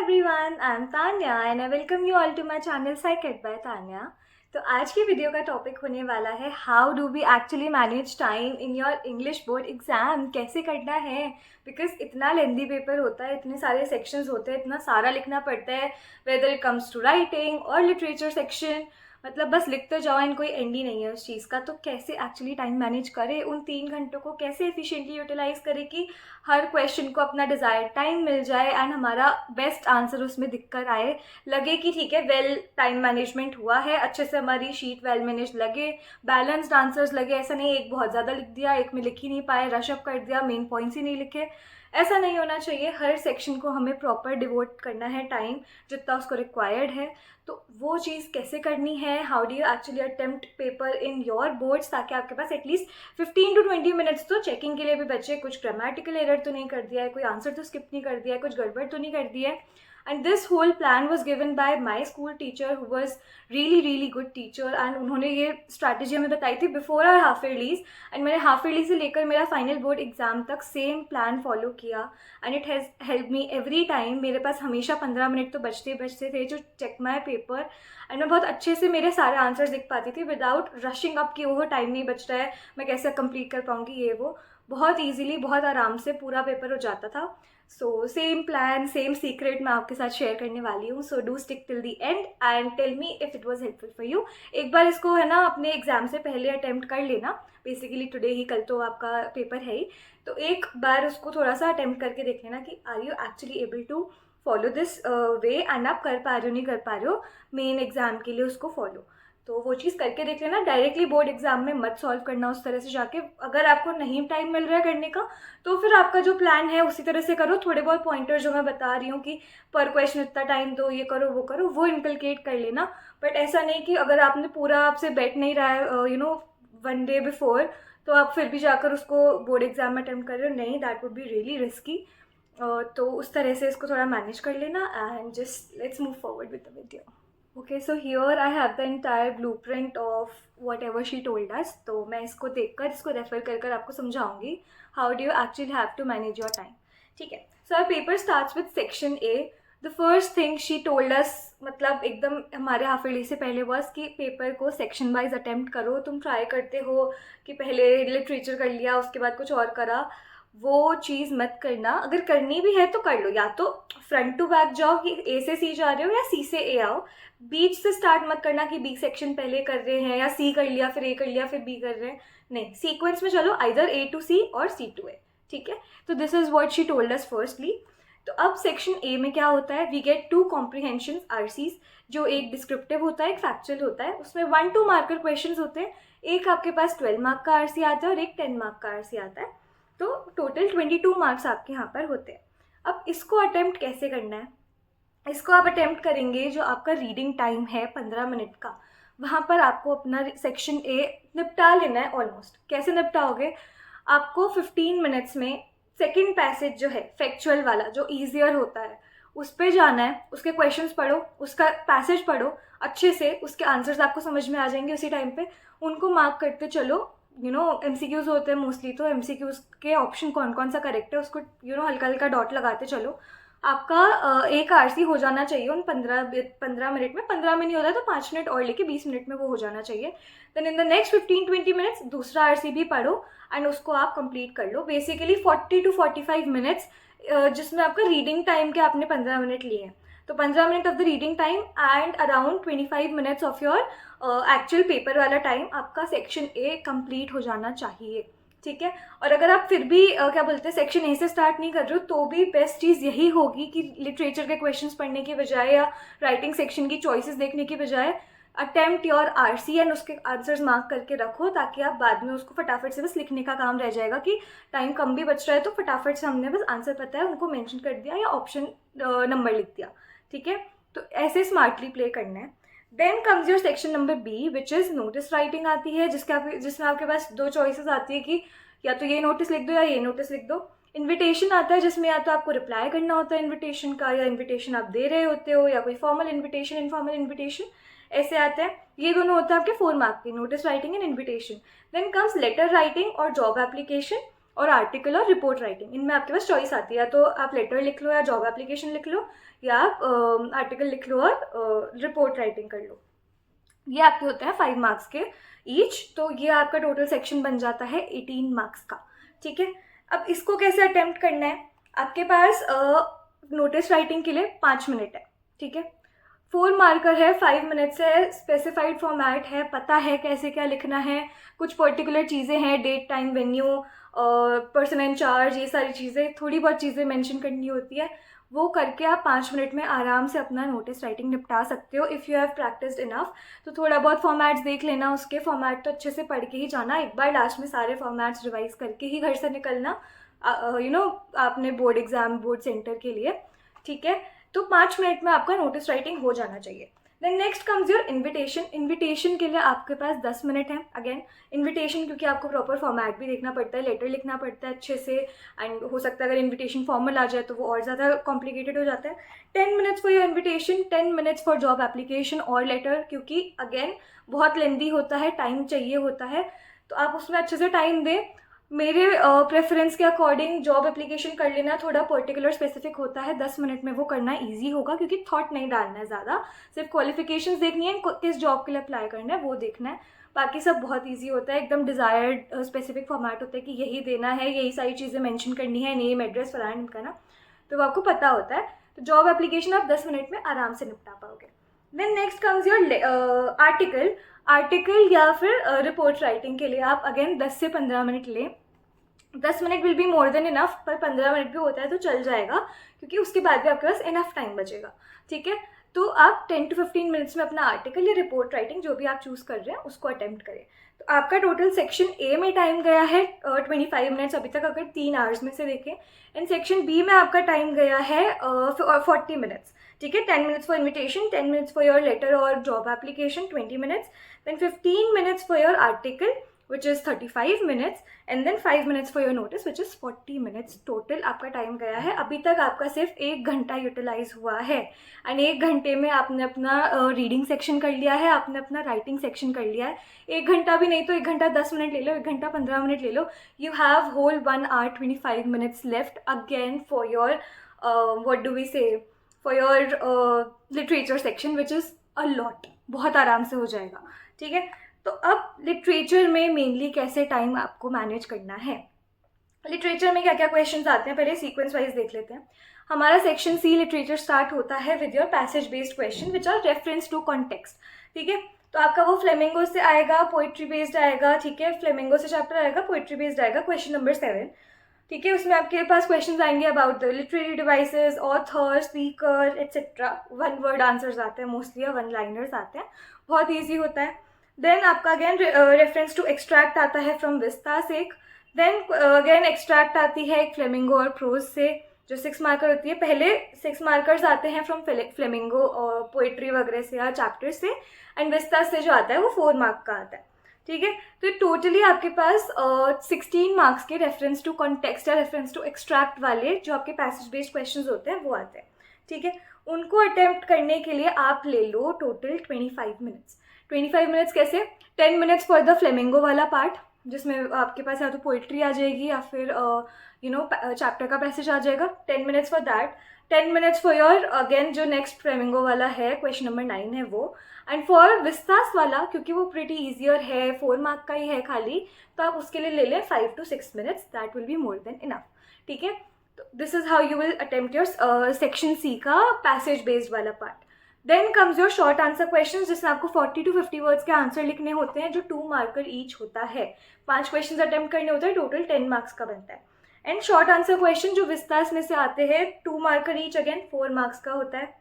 everyone, I am Tanya and I welcome you all to my channel Psyched by Tanya. तो आज की video का topic होने वाला है how do we actually manage time in your English board exam. कैसे करना है, बिकॉज इतना लेंदी पेपर होता है, इतने सारे सेक्शंस होते हैं, इतना सारा लिखना पड़ता है, whether it comes to writing और लिटरेचर सेक्शन. मतलब बस लिखते जाओ एंड कोई एंड ही नहीं है उस चीज़ का. तो कैसे एक्चुअली टाइम मैनेज करें, उन 3 घंटों को कैसे एफिशिएंटली यूटिलाइज करें कि हर क्वेश्चन को अपना डिज़ायर्ड टाइम मिल जाए एंड हमारा बेस्ट आंसर उसमें दिखकर आए, लगे कि ठीक है वेल टाइम मैनेजमेंट हुआ है, अच्छे से हमारी शीट वेल मैनेज लगे, बैलेंस्ड आंसर्स लगे. ऐसा नहीं एक बहुत ज़्यादा लिख दिया, एक में लिख ही नहीं पाए, रश अप कर दिया, मेन पॉइंट्स ही नहीं लिखे. ऐसा नहीं होना चाहिए. हर सेक्शन को हमें प्रॉपर डिवोट करना है टाइम जितना उसको रिक्वायर्ड है. तो वो चीज़ कैसे करनी है, how do you actually attempt paper in your boards, ताकि आपके पास एटलीस्ट 15 to 20 मिनट्स तो चेकिंग के लिए भी बचे. कुछ ग्रामेटिकल एरर तो नहीं कर दिया है, कोई आंसर तो स्किप नहीं कर दिया है, कुछ गड़बड़ तो नहीं कर दी है. And this whole plan was given by my school teacher who was really good teacher. And उन्होंने ये स्ट्रैटेजी हमें बताई थी before our half yearlies. And मैंने हाफ ईयरली से लेकर मेरा फाइनल बोर्ड एग्जाम तक सेम प्लान फॉलो किया and it has help me every time. मेरे पास हमेशा 15 मिनट तो बचते थे जो चेक माई पेपर, एंड मैं बहुत अच्छे से मेरे सारे आंसर्स लिख पाती थी विदाउट रशिंग अप कि वो टाइम नहीं बच रहा है, मैं कैसे कंप्लीट कर पाऊँगी ये वो. बहुत ईजीली, बहुत आराम से पूरा पेपर हो जाता था. So same plan, same secret मैं आपके साथ शेयर करने वाली हूँ. So do stick till the end and tell me if it was helpful for you. एक बार इसको है ना अपने एग्जाम से पहले अटैम्प्ट कर लेना. बेसिकली टुडे ही, कल तो आपका पेपर है ही, तो एक बार उसको थोड़ा सा अटैम्प्ट करके देख लेना कि are you actually able to follow this way and आप कर पा रहे हो नहीं कर पा रहे हो मेन एग्जाम के लिए उसको फॉलो. तो वो चीज़ करके देख लेना. डायरेक्टली बोर्ड एग्जाम में मत सॉल्व करना उस तरह से जाके. अगर आपको नहीं टाइम मिल रहा है करने का तो फिर आपका जो प्लान है उसी तरह से करो. थोड़े बहुत पॉइंटर जो मैं बता रही हूँ कि पर क्वेश्चन इतना टाइम दो, ये करो वो करो, वो इनकलकेट कर लेना. बट ऐसा नहीं कि अगर आपने पूरा आपसे बैठ नहीं रहा है वन डे बिफोर, तो आप फिर भी जाकर उसको बोर्ड एग्जाम में अटेम्प्ट कर रहे हो. नहीं, that would be really risky. तो उस तरह से इसको थोड़ा मैनेज कर लेना and just let's move forward with the video. Okay, so here I have the entire blueprint of whatever she told us. तो मैं इसको देखकर, इसको रेफर कर कर आपको समझाऊंगी how do you actually have to manage your time. ठीक है. So our paper starts with section A. The first thing she told us, मतलब एकदम हमारे हाफ ईयरली से पहले, was कि पेपर को सेक्शन वाइज अटेम्प्ट करो. तुम ट्राई करते हो कि पहले लिटरेचर कर लिया उसके बाद कुछ और करा, वो चीज़ मत करना. अगर करनी भी है तो कर लो, या तो फ्रंट टू बैक जाओ कि ए से सी जा रहे हो, या सी से ए आओ. बीच से स्टार्ट मत करना कि बी सेक्शन पहले कर रहे हैं, या सी कर लिया फिर ए कर लिया फिर बी कर रहे हैं. नहीं, सीक्वेंस में चलो, आइदर ए टू सी और सी टू ए. ठीक है. तो this is what she told us firstly. तो अब सेक्शन ए में क्या होता है, वी गेट 2 कॉम्प्रीहेंशन आरसीज, जो एक डिस्क्रिप्टिव होता है, एक फैक्चुअल होता है. उसमें 1-2 मार्कर क्वेश्चन होते हैं. एक आपके पास 12 मार्क का आरसी आता है और एक 10 मार्क का आरसी आता है. तो टोटल 22 मार्क्स आपके यहाँ पर होते हैं. अब इसको अटेम्प्ट कैसे करना है, इसको आप अटेम्प्ट करेंगे जो आपका रीडिंग टाइम है 15 मिनट का, वहाँ पर आपको अपना सेक्शन ए निपटा लेना है ऑलमोस्ट. कैसे निपटाओगे, आपको 15 मिनट्स में सेकंड पैसेज जो है फैक्चुअल वाला, जो ईजियर होता है, उस पर जाना है. उसके क्वेश्चंस पढ़ो, उसका पैसेज पढ़ो अच्छे से, उसके आंसर्स आपको समझ में आ जाएंगे उसी टाइम पे. उनको मार्क करते चलो. MCQs होते हैं मोस्टली, तो MCQs के ऑप्शन कौन कौन सा करेक्ट है उसको हल्का हल्का डॉट लगाते चलो. आपका एक आरसी हो जाना चाहिए उन 15 मिनट में. 15 में नहीं होता तो 5 मिनट और लेके 20 मिनट में वो हो जाना चाहिए. Then in the next 15-20 minutes दूसरा आरसी भी पढ़ो एंड उसको आप कंप्लीट कर लो. बेसिकली 40 to 45 मिनट्स, जिसमें आपका रीडिंग टाइम के आपने 15 मिनट लिए हैं. तो 15 minute of the reading time and around 25 minutes of your actual paper वाला टाइम आपका सेक्शन ए कंप्लीट हो जाना चाहिए. ठीक है. और अगर आप फिर भी क्या बोलते हैं सेक्शन ए से स्टार्ट नहीं कर रहे हो, तो भी बेस्ट चीज़ यही होगी कि लिटरेचर के क्वेश्चंस पढ़ने की बजाय या राइटिंग सेक्शन की चॉइसेस देखने की बजाय अटेम्प्ट योर आरसी एंड उसके आंसर्स मार्क करके रखो, ताकि आप बाद में उसको फटाफट से बस लिखने का काम रह जाएगा कि टाइम कम भी बच रहा है तो फटाफट से हमने बस आंसर पता है उनको मेंशन कर दिया या ऑप्शन नंबर लिख दिया. ठीक है. तो ऐसे स्मार्टली प्ले करना है. Then comes your section number B, which is notice writing आती है, जिसमें आपके पास 2 चॉइसेस आती है कि या तो ये नोटिस लिख दो या ये नोटिस लिख दो. इन्विटेशन आता है, जिसमें या तो आपको रिप्लाई करना होता है इन्विटेशन का, या इन्विटेशन आप दे रहे होते हो, या कोई फॉर्मल इन्विटेशन, इनफॉर्मल इन्विटेशन, ऐसे आते हैं. ये दोनों होते हैं आपके 4 मार्क के, notice writing and invitation. Then comes letter writing और जॉब एप्लीकेशन. और आर्टिकल और रिपोर्ट राइटिंग, इनमें आपके पास चॉइस आती है, तो आप लेटर लिख लो या जॉब एप्लीकेशन लिख लो या आप आर्टिकल लिख लो और रिपोर्ट राइटिंग कर लो। ये आपके होते हैं 5 मार्क्स के ईच, तो ये आपका टोटल सेक्शन बन जाता है 18 मार्क्स का। ठीक है, अब इसको कैसे अटेम्प्ट करना है, आपके पास नोटिस राइटिंग के लिए 5 मिनट है। ठीक है, 4 मार्कर है, 5 मिनट्स है, स्पेसिफाइड फॉर्मेट है, पता है कैसे क्या लिखना है, कुछ पर्टिकुलर चीज़ें हैं, date time venue person in charge, ये सारी चीज़ें, थोड़ी बहुत चीज़ें मेंशन करनी होती है, वो करके आप 5 मिनट में आराम से अपना नोटिस राइटिंग निपटा सकते हो if you have practised enough. तो थोड़ा बहुत फॉर्मेट्स देख लेना, उसके फॉर्मेट तो अच्छे से पढ़ के ही जाना, एक बार लास्ट में सारे फॉर्मेट्स रिवाइज करके ही घर से निकलना आपने बोर्ड एग्जाम बोर्ड सेंटर के लिए। ठीक है, तो 5 मिनट में आपका नोटिस राइटिंग हो जाना चाहिए। Then next comes your invitation. Invitation के लिए आपके पास 10 मिनट है। अगेन इन्विटेशन, क्योंकि आपको प्रॉपर फॉर्मेट भी देखना पड़ता है, लेटर लिखना पड़ता है अच्छे से, एंड हो सकता है अगर इन्विटेशन फॉर्मल आ जाए तो वो और ज़्यादा कॉम्प्लिकेटेड हो जाता है। 10 minutes for your invitation, 10 minutes for job application और लेटर, क्योंकि अगेन बहुत लेंदी होता है, टाइम चाहिए होता है, तो आप उसमें अच्छे से टाइम दें। मेरे प्रेफरेंस के अकॉर्डिंग जॉब एप्लीकेशन कर लेना थोड़ा पर्टिकुलर स्पेसिफिक होता है, 10 मिनट में वो करना ईजी होगा, क्योंकि थॉट नहीं डालना है ज़्यादा, सिर्फ क्वालिफिकेशंस देखनी है, किस जॉब के लिए अप्लाई करना है वो देखना है, बाकी सब बहुत ईजी होता है, एकदम डिज़ायर्ड स्पेसिफिक फॉर्मेट होता है कि यही देना है, यही सारी चीज़ें मेंशन करनी है, नेम एड्रेस फलाना ढिमकाना, तो वो आपको पता होता है। तो जॉब एप्लीकेशन आप 10 मिनट में आराम से निपटा पाओगे। Then next comes your article या फिर रिपोर्ट राइटिंग के लिए आप अगेन 10 से 15 मिनट लें। 10 minute will be more than enough, पर 15 मिनट भी होता है तो चल जाएगा, क्योंकि उसके बाद भी आपके पास इनफ टाइम बचेगा। ठीक है, तो आप 10 to 15 मिनट्स में अपना आर्टिकल या रिपोर्ट राइटिंग जो भी आप चूज़ कर रहे हैं उसको अटेम्प्ट करें। तो आपका टोटल सेक्शन ए में टाइम गया है 25 मिनट्स अभी तक, अगर 3 आवर्स में से देखें। एंड सेक्शन बी में आपका टाइम गया है 40 मिनट्स। ठीक है, 10 minutes for invitation, 10 minutes for your letter और job application, 20 minutes, then 15 minutes for your article which is 35 minutes, and then 5 minutes for your notice which is 40 minutes total आपका time गया है। अभी तक आपका सिर्फ 1 घंटा यूटिलाइज हुआ है, एंड 1 घंटे में आपने अपना रीडिंग सेक्शन कर लिया है, आपने अपना राइटिंग सेक्शन कर लिया है। 1 घंटा भी नहीं तो 1 घंटा 10 मिनट ले लो, 1 घंटा 15 मिनट ले लो, you have whole 1 hour 25 minutes left again for your what do we say, for your literature section which is a lot, बहुत आराम से हो जाएगा। ठीक है, तो अब लिटरेचर में मेनली कैसे टाइम आपको मैनेज करना है, लिटरेचर में क्या क्या क्वेश्चंस आते हैं पहले सीक्वेंस वाइज देख लेते हैं। हमारा सेक्शन सी लिटरेचर स्टार्ट होता है with your passage based question which are reference to context. ठीक है, तो आपका वो फ्लेमिंगो से आएगा, पोइट्री बेस्ड आएगा। ठीक है, फ्लेमिंगो से चैप्टर आएगा, पोइट्री बेस्ड आएगा, क्वेश्चन नंबर 7। ठीक है, उसमें आपके पास क्वेश्चंस आएंगे about the literary devices, author, speaker etcetera. 1 word answers आते हैं मोस्टली, या 1 लाइनर्स आते हैं, बहुत ईजी होता है। देन आपका अगेन रेफरेंस टू एक्सट्रैक्ट आता है फ्रॉम विस्तास एक। देन अगेन एक्सट्रैक्ट आती है एक फ्लेमिंगो और प्रोज से, जो 6 मार्कर होती है। पहले 6 मार्कर्स आते हैं फ्रॉम फ्लेमिंगो और पोइट्री वगैरह से या चैप्टर से, एंड विस्तास से जो आता है वो 4 मार्क का आता है। ठीक है, तो टोटली आपके पास 16 मार्क्स के रेफरेंस टू कॉन्टेक्स्ट या रेफरेंस टू एक्सट्रैक्ट वाले जो आपके पैसेज बेस्ड क्वेश्चंस होते हैं वो आते हैं। ठीक है, उनको अटेम्प्ट करने के लिए आप ले लो टोटल 25 मिनट्स। 25 मिनट्स कैसे, 10 मिनट्स फॉर द फ्लेमिंगो वाला पार्ट, जिसमें आपके पास या तो पोइट्री आ जाएगी या फिर चैप्टर का पैसेज आ जाएगा, 10 minutes for that. 10 minutes for your again जो नेक्स्ट फ्लेमिंगो वाला है, क्वेश्चन नंबर 9 है वो। एंड फॉर विस्तास वाला, क्योंकि वो प्रिटी ईजियर है, 4 मार्क का ही है खाली, तो आप उसके लिए ले लें 5 to 6 minutes, that will be more than enough. ठीक है, तो this is how you will attempt your section C का पैसेज बेस्ड वाला part. Then comes your short answer question, जिसमें आपको 40 to 50 वर्ड्स के आंसर लिखने होते हैं, जो 2 मार्कर ईच होता है। 5 क्वेश्चन अटेम्प्ट करने होते हैं, टोटल 10 मार्क्स का बनता है। एंड शॉर्ट आंसर क्वेश्चन जो विस्तास में से आते हैं, 2 मार्कर ईच, अगेन 4 मार्क्स का होता है।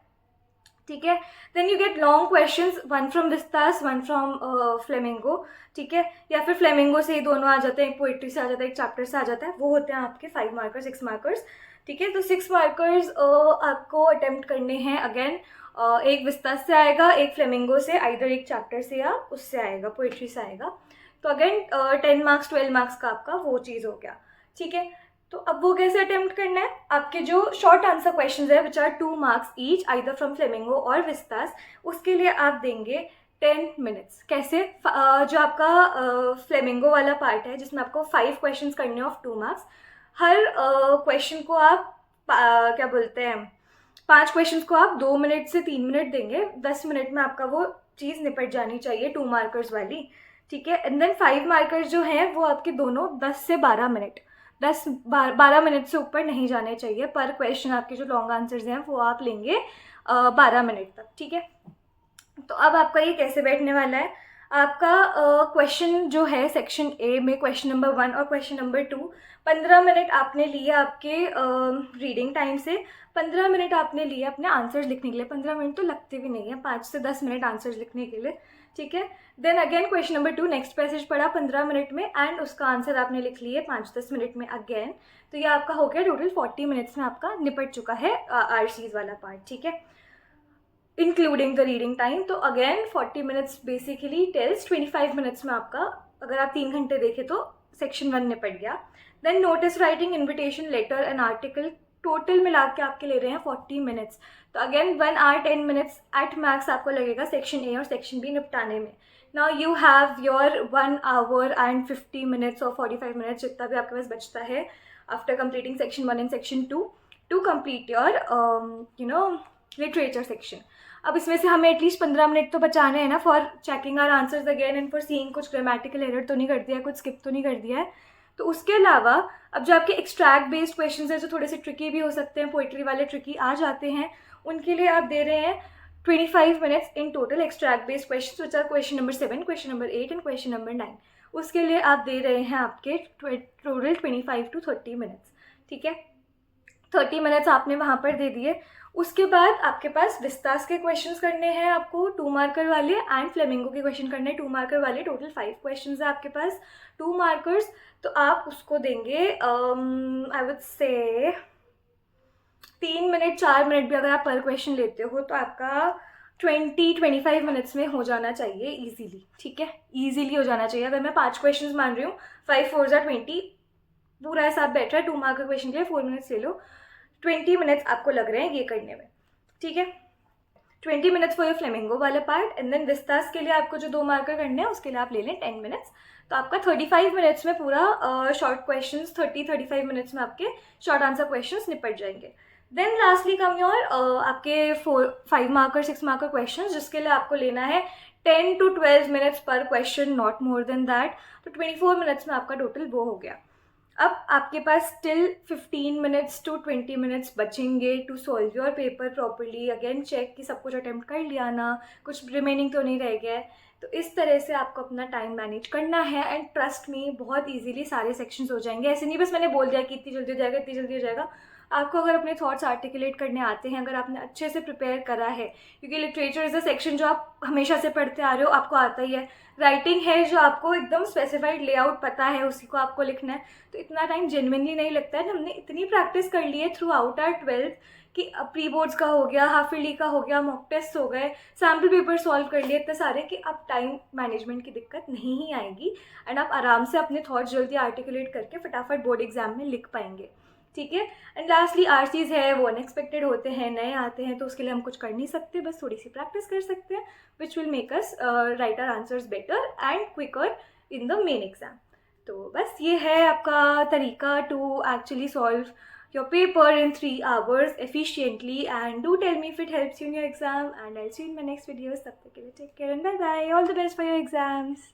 ठीक है, then you get long questions, 1 from Vistas, 1 from Flamingo. ठीक है, या फिर फ्लेमिंगो से ही दोनों आ जाते हैं, एक पोइट्री से आ जाता है, एक चैप्टर से आ जाता है, वो होते हैं आपके 5 मार्कर्स, 6 मार्कर्स। ठीक है, तो 6 मार्कर्स आपको अटेम्प्ट करने हैं। अगेन एक विस्तास से आएगा, एक फ्लेमिंगो से, आइदर एक चैप्टर से या उससे आएगा, पोइट्री से आएगा। तो अगेन 10 मार्क्स 12 मार्क्स का आपका वो चीज़ हो गया। ठीक है, तो अब वो कैसे अटेम्प्ट करना है, आपके जो शॉर्ट आंसर क्वेश्चंस है which are 2 marks each, either from Flamingo और विस्तास, उसके लिए आप देंगे 10 मिनट्स। कैसे? जो आपका फ्लेमिंगो वाला पार्ट है जिसमें आपको 5 क्वेश्चंस करने ऑफ 2 मार्क्स, हर क्वेश्चन को आप क्या बोलते हैं, 5 क्वेश्चंस को आप 2 मिनट से 3 मिनट देंगे। 10 मिनट में आपका वो चीज़ निपट जानी चाहिए 2 मार्कर्स वाली, ठीक है। एंड देन 5 मार्कर्स जो हैं वो आपके दोनों 10 से 12 मिनट, 12 मिनट से ऊपर नहीं जाने चाहिए पर क्वेश्चन। आपके जो लॉन्ग आंसर्स हैं वो आप लेंगे 12 मिनट तक, ठीक है। तो अब आपका ये कैसे बैठने वाला है, आपका क्वेश्चन जो है सेक्शन ए में क्वेश्चन नंबर 1 और क्वेश्चन नंबर 2, 15 मिनट आपने लिए आपके रीडिंग टाइम से, 15 मिनट आपने लिए अपने आंसर्स लिखने के लिए। 15 मिनट तो लगते भी नहीं है, 5 से 10 मिनट आंसर्स लिखने के लिए, ठीक है। Then again question number 2 next passage पढ़ा 15 मिनट में एंड उसका आंसर आपने लिख लिए 5-10 मिनट में अगेन। तो ये आपका हो गया टोटल 40 मिनट्स में आपका निपट चुका है आरसीज वाला पार्ट, ठीक है, इंक्लूडिंग द रीडिंग टाइम। तो again 40 minutes basically tells 25 minutes में आपका, अगर आप 3 घंटे देखें तो सेक्शन 1 निपट गया। Then notice writing, invitation letter and article, total मिला के आपके ले रहे हैं 40 मिनट्स। तो अगेन 1 आवर 10 मिनट्स एट मैक्स आपको लगेगा सेक्शन ए और सेक्शन बी निपटाने में। Now you have your 1 hour and 50 minutes और 45 मिनट्स जितना भी आपके पास बचता है after completing section 1 and section 2 to complete your literature section. अब इसमें से हमें एटलीस्ट 15 मिनट तो बचाने हैं ना for checking our answers again and for seeing कुछ ग्रामेटिकल एरर तो नहीं कर दिया है, कुछ स्किप तो नहीं कर दिया है। तो उसके अलावा अब जो आपके एक्सट्रैक्ट बेस्ड क्वेश्चंस हैं जो थोड़े से ट्रिकी भी हो सकते हैं, पोइट्री वाले ट्रिकी आ जाते हैं, उनके लिए आप दे रहे हैं 25 minutes in total extract based question, which are question number 7, question number 8 and question number 9। उसके लिए आप दे रहे हैं आपके टोटल 25 to 30 मिनट्स, ठीक है। 30 मिनट्स आपने वहाँ पर दे दिए। उसके बाद आपके पास विस्तास के क्वेश्चंस करने हैं आपको 2 मार्कर वाले एंड फ्लेमिंगो के क्वेश्चन करने हैं 2 मार्कर वाले। टोटल 5 क्वेश्चंस है आपके पास 2 मार्कर्स। तो आप उसको देंगे I would say 3 minute 4 minute भी अगर आप पर क्वेश्चन लेते हो तो आपका 20-25 मिनट्स में हो जाना चाहिए ईजीली, ठीक है, ईजीली हो जाना चाहिए। अगर मैं 5 क्वेश्चन मान रही हूँ, 5 4 जा 20, पूरा हिसाब बैठ रहा है 2 मार्कर क्वेश्चन के लिए 4 मिनट्स ले लो, 20 मिनट्स आपको लग रहे हैं ये करने में, ठीक है। 20 मिनट्स फॉर योर फ्लेमिंगो वाला पार्ट एंड देन विस्तास के लिए आपको जो 2 मार्कर करने हैं उसके लिए आप ले लें 10 मिनट्स। तो आपका 35 मिनट्स में पूरा शॉर्ट क्वेश्चंस, 30-35 मिनट्स में आपके शॉर्ट आंसर क्वेश्चंस निपट जाएंगे। देन लास्टली कम योर आपके 5 मार्कर 6 मार्कर क्वेश्चंस जिसके लिए आपको लेना है 10 to 12 मिनट्स पर question, not more than that. तो 24 मिनट्स में आपका टोटल वो हो गया। अब आपके पास स्टिल 15 मिनट्स to 20 मिनट्स बचेंगे to solve your paper properly. Again check कि सब कुछ अटेम्प्ट कर लिया ना, कुछ रिमेनिंग तो नहीं रह गया है। तो इस तरह से आपको अपना टाइम मैनेज करना है एंड ट्रस्ट मी बहुत इजीली सारे सेक्शंस हो जाएंगे। ऐसे नहीं बस मैंने बोल दिया कि इतनी जल्दी हो जाएगा, इतनी जल्दी हो जाएगा। आपको अगर अपने थॉट्स आर्टिकुलेट करने आते हैं, अगर आपने अच्छे से प्रिपेयर करा है, क्योंकि लिटरेचर इज़ अ सेक्शन जो आप हमेशा से पढ़ते आ रहे हो, आपको आता ही है। राइटिंग है जो आपको एकदम स्पेसिफाइड लेआउट पता है, उसी को आपको लिखना है। तो इतना टाइम जेन्युइनली नहीं लगता है। हमने इतनी प्रैक्टिस कर ली है थ्रू आउट आर 12th कि प्री बोर्ड्स का हो गया, हाफ ईयरली का हो गया, मॉक टेस्ट हो गए, सैम्पल पेपर सॉल्व कर लिए इतने सारे कि अब टाइम मैनेजमेंट की दिक्कत नहीं ही आएगी एंड आप आराम से अपने थॉट्स जल्दी आर्टिकुलेट करके फटाफट बोर्ड एग्जाम में लिख पाएंगे, ठीक है। एंड लास्टली आरसीज है वो अनएक्सपेक्टेड होते हैं, नए आते हैं, तो उसके लिए हम कुछ कर नहीं सकते, बस थोड़ी सी प्रैक्टिस कर सकते हैं which will make us write our answers better and quicker in the main exam. तो बस ये है आपका तरीका to actually solve your paper in 3 hours efficiently, and do tell me if it helps you in your exam, and I'll see you in my next videos. तब तक के लिए take care and bye bye. All the best for your exams.